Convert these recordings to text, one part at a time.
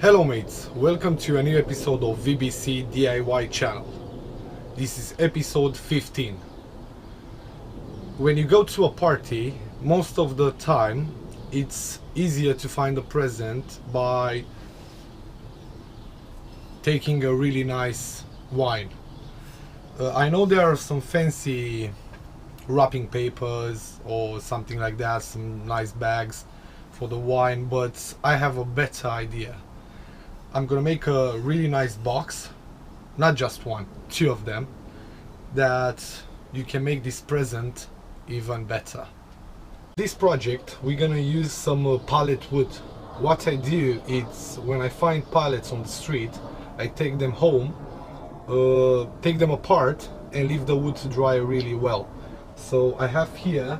Hello mates, welcome to a new episode of VBC DIY channel. This is episode 15. When you go to a party, most of the time it's easier to find a present by taking a really nice wine. I know there are some fancy wrapping papers or something like that, some nice bags for the wine, but I have a better idea. I'm gonna make a really nice box, not just one, two of them, that you can make this present even better. This project we're gonna use some pallet wood. What I do is when I find pallets on the street, I take them home, take them apart and leave the wood to dry really well. So I have here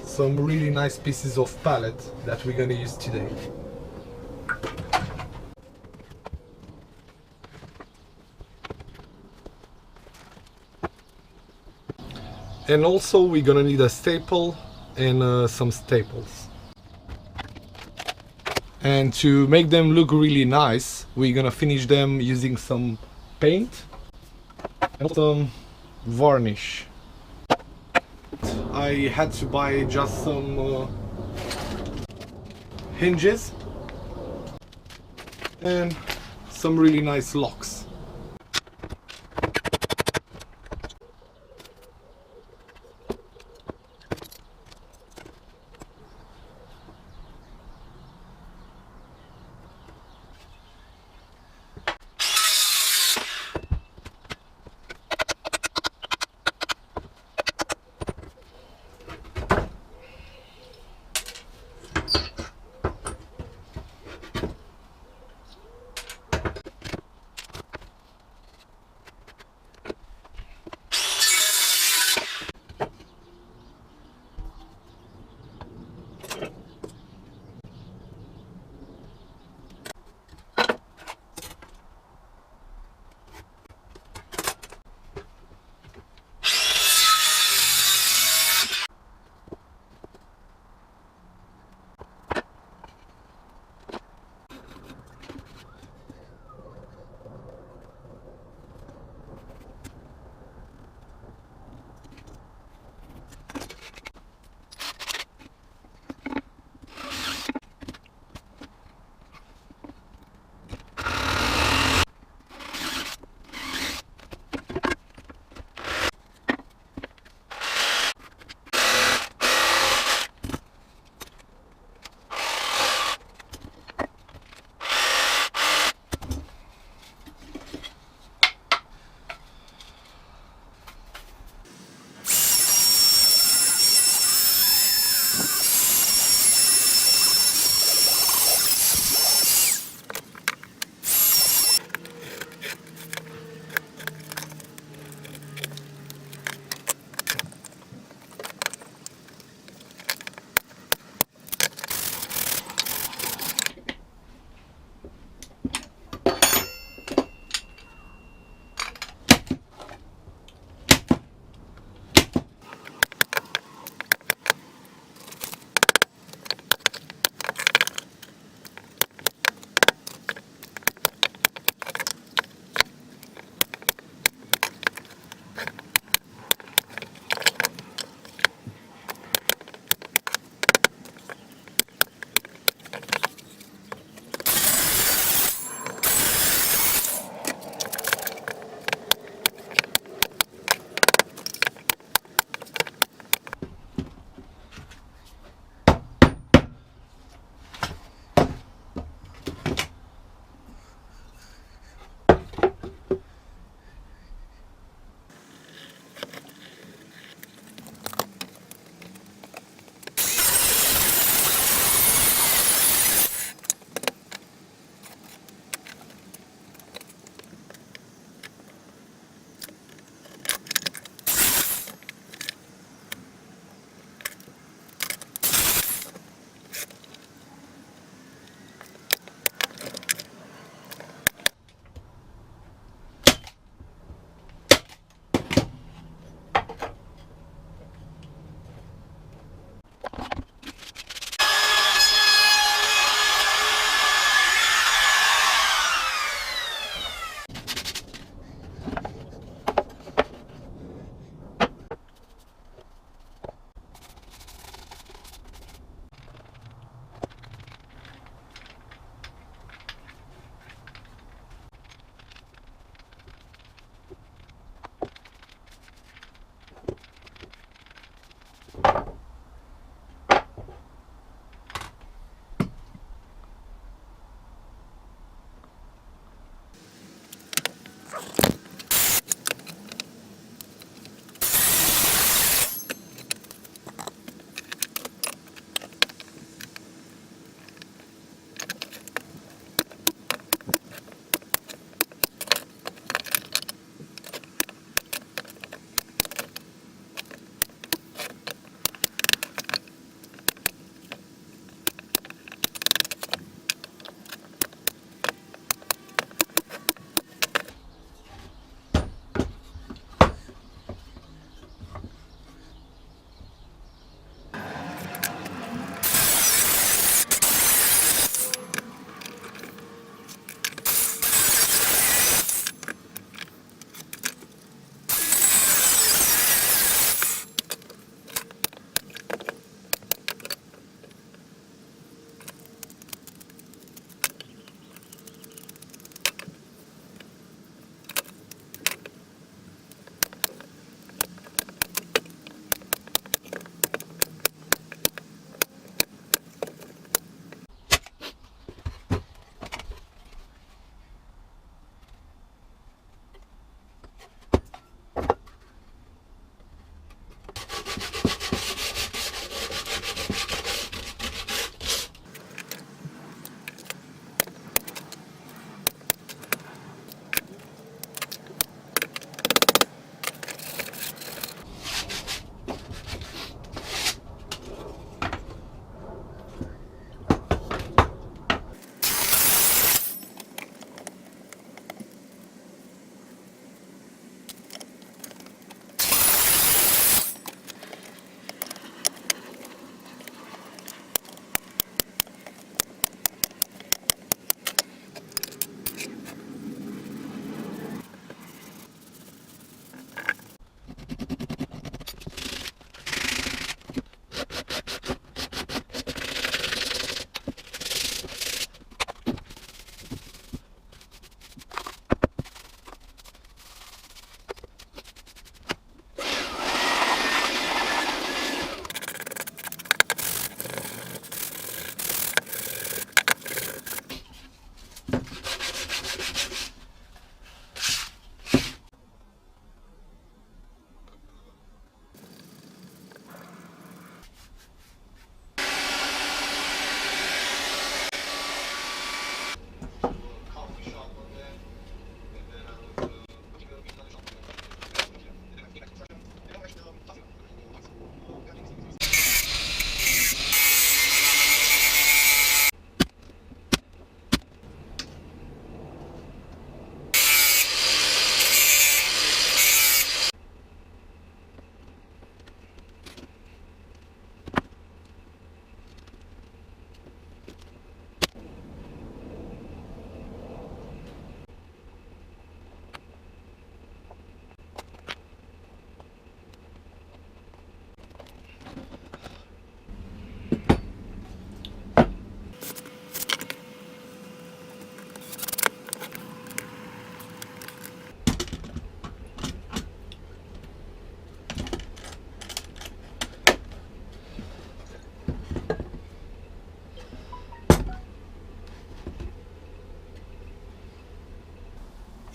some really nice pieces of pallet that we're gonna use today. And also we're gonna need a staple and some staples. And to make them look really nice, we're gonna finish them using some paint and some varnish. I had to buy just some hinges and some really nice locks.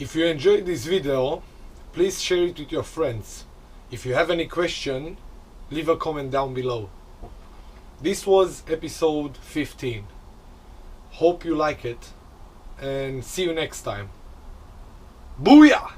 If you enjoyed this video, please share it with your friends. If you have any question, leave a comment down below. This was episode 15. Hope you like it, and see you next time. Booyah!